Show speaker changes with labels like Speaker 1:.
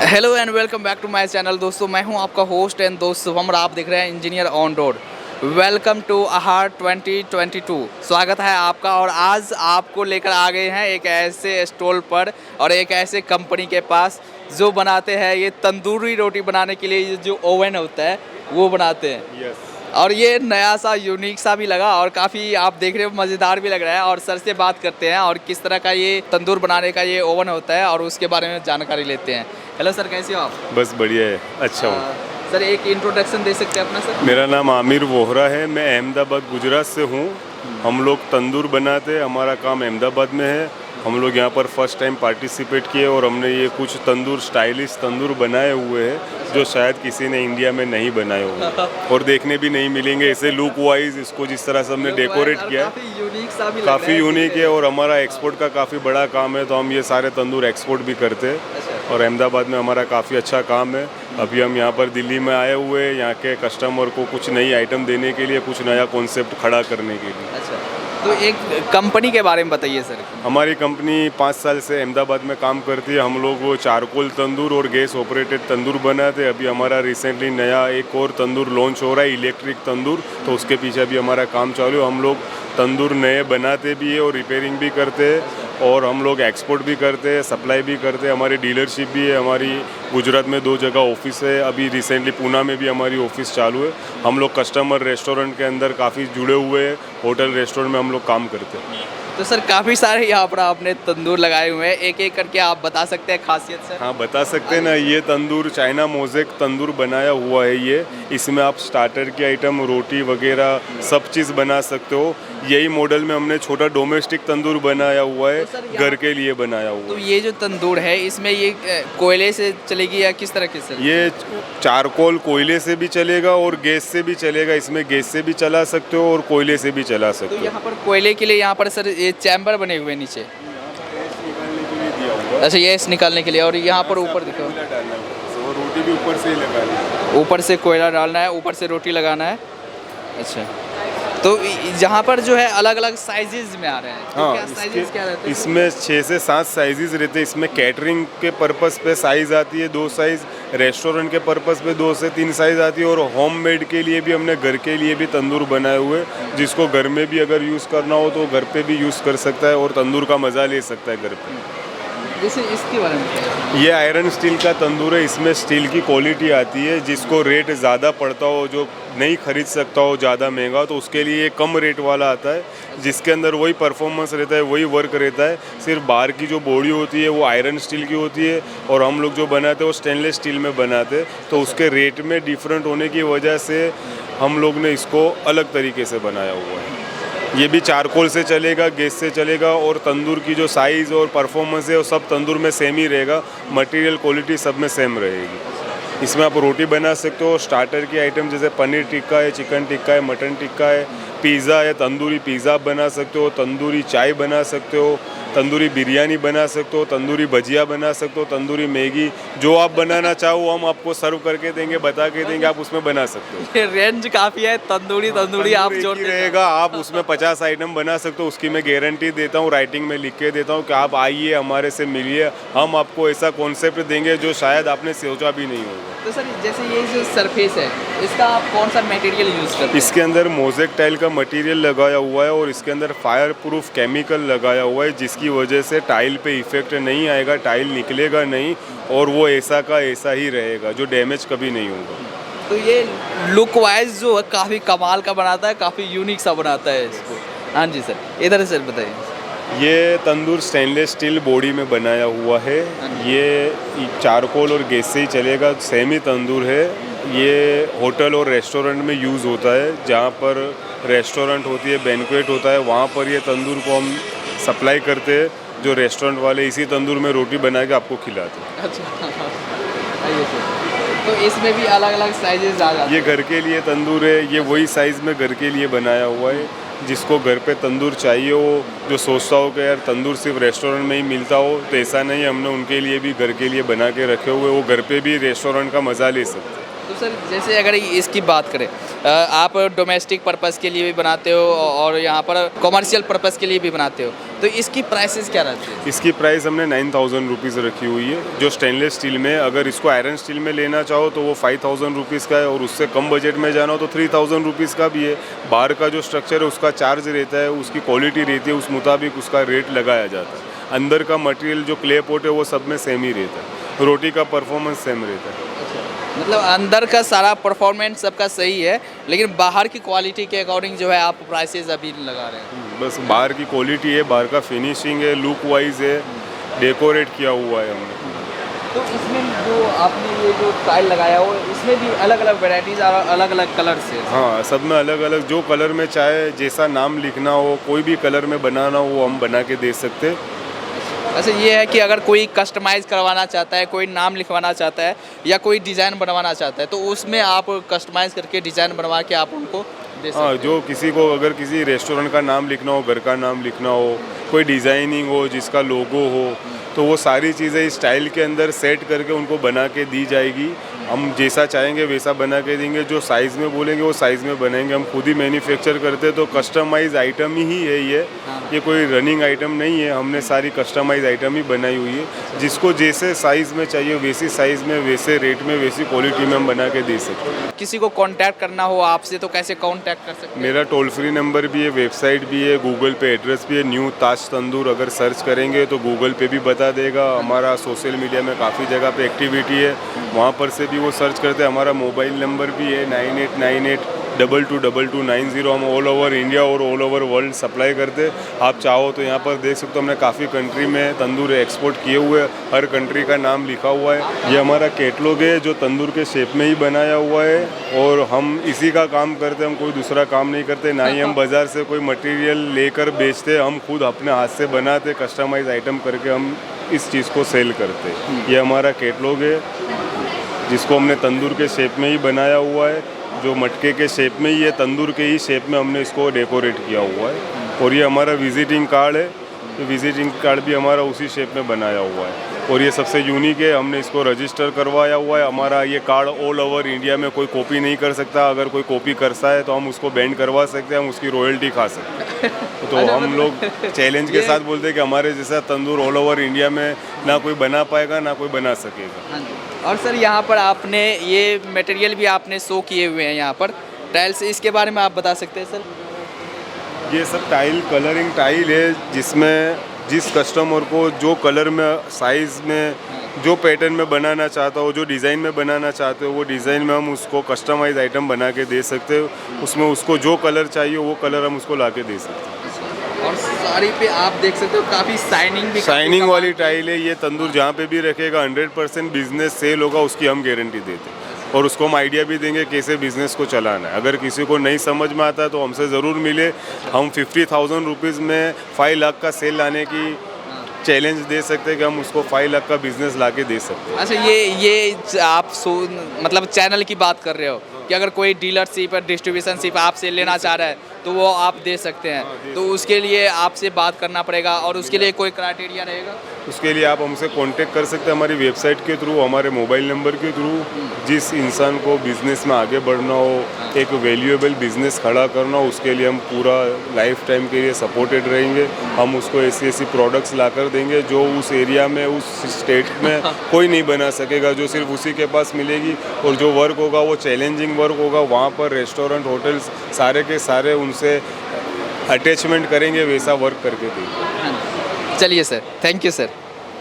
Speaker 1: Hello and welcome back to my channel. दोस्तों मैं हूं आपका होस्ट एंड दोस्त शुभम और आप देख रहे हैं engineer on road. Welcome to Aahar 2022। स्वागत है आपका। और आज आपको लेकर आ गए हैं एक ऐसे स्टॉल पर और एक ऐसे कंपनी के पास जो बनाते हैं ये तंदूरी रोटी बनाने के लिए जो ओवन होता है वो बनाते हैं। और ये नया सा यूनिक सा भी लगा और काफ़ी आप देख रहे हो मज़ेदार भी लग रहा है। और सर से बात करते हैं और किस तरह का ये तंदूर बनाने का ये ओवन होता है और उसके बारे में जानकारी लेते हैं। हेलो सर, कैसे हो आप?
Speaker 2: बस बढ़िया है, अच्छा हूँ।
Speaker 1: सर एक इंट्रोडक्शन दे सकते हैं अपना सर?
Speaker 2: मेरा नाम आमिर वोहरा है, मैं अहमदाबाद गुजरात से हूँ। हम लोग तंदूर बनाते हैं, हमारा काम अहमदाबाद में है। हम लोग यहाँ पर फर्स्ट टाइम पार्टिसिपेट किए और हमने ये कुछ तंदूर स्टाइलिश तंदूर बनाए हुए हैं जो शायद किसी ने इंडिया में नहीं बनाए हुए और देखने भी नहीं मिलेंगे। ऐसे लुक वाइज इसको जिस तरह से हमने डेकोरेट किया काफ़ी यूनिक है और हमारा एक्सपोर्ट का काफ़ी बड़ा काम है, तो हम ये सारे तंदूर एक्सपोर्ट भी करते हैं और अहमदाबाद में हमारा काफ़ी अच्छा काम है। अभी हम यहाँ पर दिल्ली में आए हुए हैं यहाँ के कस्टमर को कुछ नई आइटम देने के लिए, कुछ नया कॉन्सेप्ट खड़ा करने के लिए।
Speaker 1: अच्छा, तो एक कंपनी के बारे में बताइए सर।
Speaker 2: हमारी कंपनी 5 साल से अहमदाबाद में काम करती है। हम लोग वो चारकोल तंदूर और गैस ऑपरेटेड तंदूर बनाते हैं। अभी हमारा रिसेंटली नया एक और तंदूर लॉन्च हो रहा है, इलेक्ट्रिक तंदूर, तो उसके पीछे भी हमारा काम चालू है। हम लोग तंदूर नए बनाते भी है और रिपेयरिंग भी करते हैं और हम लोग एक्सपोर्ट भी करते हैं, सप्लाई भी करते हैं। हमारी डीलरशिप भी है, हमारी गुजरात में 2 जगह ऑफिस है, अभी रिसेंटली पूना में भी हमारी ऑफिस चालू है। हम लोग कस्टमर रेस्टोरेंट के अंदर काफ़ी जुड़े हुए हैं, होटल रेस्टोरेंट में हम लोग काम करते हैं।
Speaker 1: तो सर काफ़ी सारे यहाँ पर आपने तंदूर लगाए हुए हैं, एक एक करके आप बता सकते हैं खासियत सर?
Speaker 2: हाँ बता सकते हैं ना। ये तंदूर चाइना मोज़ेक तंदूर बनाया हुआ है ये। इसमें आप स्टार्टर की आइटम, रोटी वगैरह सब चीज़ बना सकते हो। यही मॉडल में हमने छोटा डोमेस्टिक तंदूर बनाया हुआ है, घर के लिए बनाया हुआ है।
Speaker 1: तो ये जो तंदूर है इसमें ये कोयले से चलेगी या किस तरह के सर?
Speaker 2: ये चारकोल कोयले से भी चलेगा और गैस से भी चलेगा। इसमें गैस से भी चला सकते हो और कोयले से भी चला सकते हो।
Speaker 1: तो यहाँ पर कोयले के लिए यहाँ पर सर ये चैम्बर बने हुए नीचे, अच्छा ये निकालने के लिए, और यहाँ पर ऊपर दिखाओ
Speaker 2: रोटी भी ऊपर से ही लगानी है,
Speaker 1: ऊपर से कोयला डालना है, ऊपर से रोटी लगाना है। अच्छा, तो जहाँ पर जो है अलग अलग साइजेस में आ रहे हैं, तो
Speaker 2: हाँ,
Speaker 1: क्या साइजेस क्या रहते हैं?
Speaker 2: इसमें 6 से 7 साइजेस रहते हैं। इसमें कैटरिंग के पर्पस पे साइज़ आती है 2 साइज़, रेस्टोरेंट के पर्पस पे 2 से 3 साइज़ आती है और होम मेड के लिए भी हमने घर के लिए भी तंदूर बनाए हुए, जिसको घर में भी अगर यूज़ करना हो तो घर पे भी यूज़ कर सकता है और तंदूर का मज़ा ले सकता है घर पे।
Speaker 1: जैसे इसके बारे में
Speaker 2: ये आयरन स्टील का तंदूर है। इसमें स्टील की क्वालिटी आती है, जिसको रेट ज़्यादा पड़ता हो, जो नहीं खरीद सकता हो ज़्यादा महंगा, तो उसके लिए कम रेट वाला आता है, जिसके अंदर वही परफॉर्मेंस रहता है, वही वर्क रहता है। सिर्फ बाहर की जो बॉडी होती है वो आयरन स्टील की होती है और हम लोग जो बनाते हैं वो स्टेनलेस स्टील में बनाते हैं, तो उसके रेट में डिफरेंट होने की वजह से हम लोग ने इसको अलग तरीके से बनाया हुआ है। ये भी चारकोल से चलेगा, गैस से चलेगा और तंदूर की जो साइज़ और परफॉर्मेंस है वो सब तंदूर में सेम ही रहेगा। मटेरियल क्वालिटी सब में सेम रहेगी। इसमें आप रोटी बना सकते हो, स्टार्टर की आइटम जैसे पनीर टिक्का है, चिकन टिक्का है, मटन टिक्का है, पिज़्ज़ा है, तंदूरी पिज़्ज़ा बना सकते हो, तंदूरी चाय बना सकते हो, तंदूरी बिरयानी बना सकते हो, तंदूरी भजिया बना सकते हो, तंदूरी मैगी, जो आप बनाना चाहो हम आपको सर्व करके देंगे, बता के देंगे, आप उसमें बना सकते हो।
Speaker 1: ये रेंज काफ़ी है, तंदूरी आप जोड़
Speaker 2: रहेगा, आप उसमें 50 आइटम बना सकते हो। उसकी मैं गारंटी देता हूँ, राइटिंग में लिख के देता हूँ कि आप आइए हमारे से मिलिए, हम आपको ऐसा कॉन्सेप्ट देंगे जो शायद आपने सोचा भी नहीं होगा।
Speaker 1: तो सर जैसे ये जो सरफेस है इसका आप कौन सा मटेरियल यूज़ करते हैं?
Speaker 2: इसके अंदर मोज़ेक टाइल का मटेरियल लगाया हुआ है और इसके अंदर फायर प्रूफ केमिकल लगाया हुआ है, जिसकी वजह से टाइल पे इफेक्ट नहीं आएगा, टाइल निकलेगा नहीं और वो ऐसा का ऐसा ही रहेगा, जो डैमेज कभी नहीं होगा।
Speaker 1: तो ये लुक वाइज जो है काफ़ी कमाल का बनाता है, काफ़ी यूनिक सा बनाता है इसको। हाँ जी सर, इधर सर बताइए।
Speaker 2: ये तंदूर स्टेनलेस स्टील बॉडी में बनाया हुआ है। ये चारकोल और गैस से ही चलेगा, सेमी तंदूर है। ये होटल और रेस्टोरेंट में यूज़ होता है, जहाँ पर रेस्टोरेंट होती है, बैंक्वेट होता है, वहाँ पर ये तंदूर को हम सप्लाई करते हैं, जो रेस्टोरेंट वाले इसी तंदूर में रोटी बना के आपको खिलाते हैं।
Speaker 1: अच्छा आइए सर, तो इसमें भी अलग अलग साइजेस आ जाते हैं?
Speaker 2: ये घर के लिए तंदूर है, ये वही साइज़ में घर के लिए बनाया हुआ है। जिसको घर पे तंदूर चाहिए हो, जो सोचता हो कि यार तंदूर सिर्फ रेस्टोरेंट में ही मिलता हो, तो ऐसा नहीं, हमने उनके लिए भी घर के लिए बना के रखे हुए, वो घर पे भी रेस्टोरेंट का मज़ा ले सकते हैं।
Speaker 1: तो तो सर जैसे अगर इसकी बात करें आप डोमेस्टिक पर्पस के लिए भी बनाते हो और यहाँ पर कॉमर्शियल पर्पस के लिए भी बनाते हो, तो इसकी प्राइसेस क्या रहती है?
Speaker 2: इसकी प्राइस हमने 9,000 रुपीज़ रखी हुई है जो स्टेनलेस स्टील में। अगर इसको आयरन स्टील में लेना चाहो तो वो 5,000 रुपीज़ का है, और उससे कम बजट में जाना हो तो 3,000 रुपीज़ का भी है। बाहर का जो स्ट्रक्चर है उसका चार्ज रहता है, उसकी क्वालिटी रहती है, उस मुताबिक उसका रेट लगाया जाता है। अंदर का मटेरियल जो क्ले पोट है वो सब में सेम ही रहता है, रोटी का परफॉर्मेंस सेम रहता है।
Speaker 1: मतलब अंदर का सारा परफॉर्मेंस सबका सही है, लेकिन बाहर की क्वालिटी के अकॉर्डिंग जो है आप प्राइसेस अभी लगा रहे हैं।
Speaker 2: बस बाहर की क्वालिटी है, बाहर का फिनिशिंग है, लुक वाइज है, डेकोरेट किया हुआ है हमने।
Speaker 1: तो इसमें जो आपने ये जो टाइल लगाया हो इसमें भी अलग अलग वेराइटीज़ और अलग अलग कलर से?
Speaker 2: हाँ, सब में अलग अलग जो कलर में चाहे जैसा नाम लिखना हो, कोई भी कलर में बनाना हो वो हम बना के दे सकते हैं।
Speaker 1: वैसे ये है कि अगर कोई कस्टमाइज़ करवाना चाहता है, कोई नाम लिखवाना चाहता है या कोई डिज़ाइन बनवाना चाहता है, तो उसमें आप कस्टमाइज़ करके डिज़ाइन बनवा के आप उनको दे सकते हैं।
Speaker 2: हाँ, जो किसी को अगर किसी रेस्टोरेंट का नाम लिखना हो, घर का नाम लिखना हो, कोई डिज़ाइनिंग हो, जिसका लोगो हो, तो वो सारी चीज़ें इस स्टाइल के अंदर सेट करके उनको बना के दी जाएगी। हम जैसा चाहेंगे वैसा बना के देंगे, जो साइज़ में बोलेंगे वो साइज़ में बनाएंगे। हम खुद ही मैन्युफैक्चर करते हैं, तो कस्टमाइज आइटम ही है ये कोई रनिंग आइटम नहीं है। हमने सारी कस्टमाइज आइटम ही बनाई हुई है, जिसको जैसे साइज़ में चाहिए वैसी साइज़ में, वैसे रेट में, वैसी क्वालिटी में हम बना के दे सकते हैं।
Speaker 1: किसी को कांटेक्ट करना हो आपसे तो कैसे कांटेक्ट कर सकते हैं?
Speaker 2: मेरा टोल फ्री नंबर भी है, वेबसाइट भी है, गूगल पे एड्रेस भी है, न्यू ताज तंदूर। अगर सर्च करेंगे तो गूगल पे भी बता देगा। हमारा सोशल मीडिया में काफ़ी जगह पे एक्टिविटी है, वहाँ पर से भी वो सर्च करते हैं। हमारा मोबाइल नंबर भी है 9898222290। हम ऑल ओवर इंडिया और ऑल ओवर वर्ल्ड सप्लाई करते। आप चाहो तो यहाँ पर देख सकते हो, हमने काफ़ी कंट्री में तंदूर एक्सपोर्ट किए हुए, हर कंट्री का नाम लिखा हुआ है। ये हमारा कैटलॉग है जो तंदूर के शेप में ही बनाया हुआ है, और हम इसी का काम करते हैं। हम कोई दूसरा काम नहीं करते, ना ही हम बाज़ार से कोई मटेरियल लेकर बेचते। हम खुद अपने हाथ से बनाते, कस्टमाइज आइटम करके हम इस चीज़ को सेल करते। ये हमारा कैटलॉग है जिसको हमने तंदूर के शेप में ही बनाया हुआ है, जो मटके के शेप में ही है, तंदूर के ही शेप में हमने इसको डेकोरेट किया हुआ है। और ये हमारा विजिटिंग कार्ड है, तो विजिटिंग कार्ड भी हमारा उसी शेप में बनाया हुआ है। और ये सबसे यूनिक है, हमने इसको रजिस्टर करवाया हुआ है। हमारा ये कार्ड ऑल ओवर इंडिया में कोई कॉपी नहीं कर सकता। अगर कोई कॉपी करता है तो हम उसको बैंड करवा सकते हैं, हम उसकी रॉयल्टी खा सकते हैं। तो हम लोग चैलेंज के साथ बोलते हैं कि हमारे जैसा तंदूर ऑल ओवर इंडिया में ना कोई बना पाएगा, ना कोई बना सकेगा।
Speaker 1: और सर यहाँ पर आपने ये मटेरियल भी आपने शो किए हुए हैं यहाँ पर टाइल्स, इसके बारे में आप बता सकते हैं सर?
Speaker 2: ये सब टाइल कलरिंग टाइल है, जिसमें जिस कस्टमर को जो कलर में, साइज़ में, जो पैटर्न में बनाना चाहता हो, जो डिज़ाइन में बनाना चाहते हो, वो डिज़ाइन में हम उसको कस्टमाइज आइटम बना के दे सकते हो। उसमें उसको जो कलर चाहिए वो कलर हम उसको ला के दे सकते हैं।
Speaker 1: और साड़ी पे आप देख सकते हो काफ़ी शाइनिंग भी,
Speaker 2: शाइनिंग वाली टाइल है। ये तंदूर जहाँ पे भी रखेगा 100% बिजनेस सेल होगा, उसकी हम गारंटी देते हैं। और उसको हम आइडिया भी देंगे कैसे बिज़नेस को चलाना है। अगर किसी को नहीं समझ में आता है तो हमसे ज़रूर मिले। हम 50,000 रुपीज़ में 5 लाख का सेल लाने की चैलेंज दे सकते हैं कि हम उसको 5 लाख का बिज़नेस ला के दे सकते हैं।
Speaker 1: अच्छा, ये आप मतलब चैनल की बात कर रहे हो कि अगर कोई डीलरशिप या डिस्ट्रीब्यूशनशिप आपसे लेना चाह रहा है तो वो आप दे सकते हैं, तो उसके लिए आपसे बात करना पड़ेगा और उसके लिए कोई क्राइटेरिया रहेगा?
Speaker 2: उसके लिए आप हमसे कांटेक्ट कर सकते हैं हमारी वेबसाइट के थ्रू, हमारे मोबाइल नंबर के थ्रू। जिस इंसान को बिज़नेस में आगे बढ़ना हो, एक वैल्यूएबल बिज़नेस खड़ा करना हो, उसके लिए हम पूरा लाइफ टाइम के लिए सपोर्टेड रहेंगे। हम उसको ऐसी ऐसी प्रोडक्ट्स ला कर देंगे जो उस एरिया में, उस स्टेट में कोई नहीं बना सकेगा, जो सिर्फ उसी के पास मिलेगी। और जो वर्क होगा वो चैलेंजिंग वर्क होगा। वहाँ पर रेस्टोरेंट, होटल्स सारे के सारे उनसे अटैचमेंट करेंगे, वैसा वर्क करके देंगे।
Speaker 1: चलिए सर, थैंक यू सर।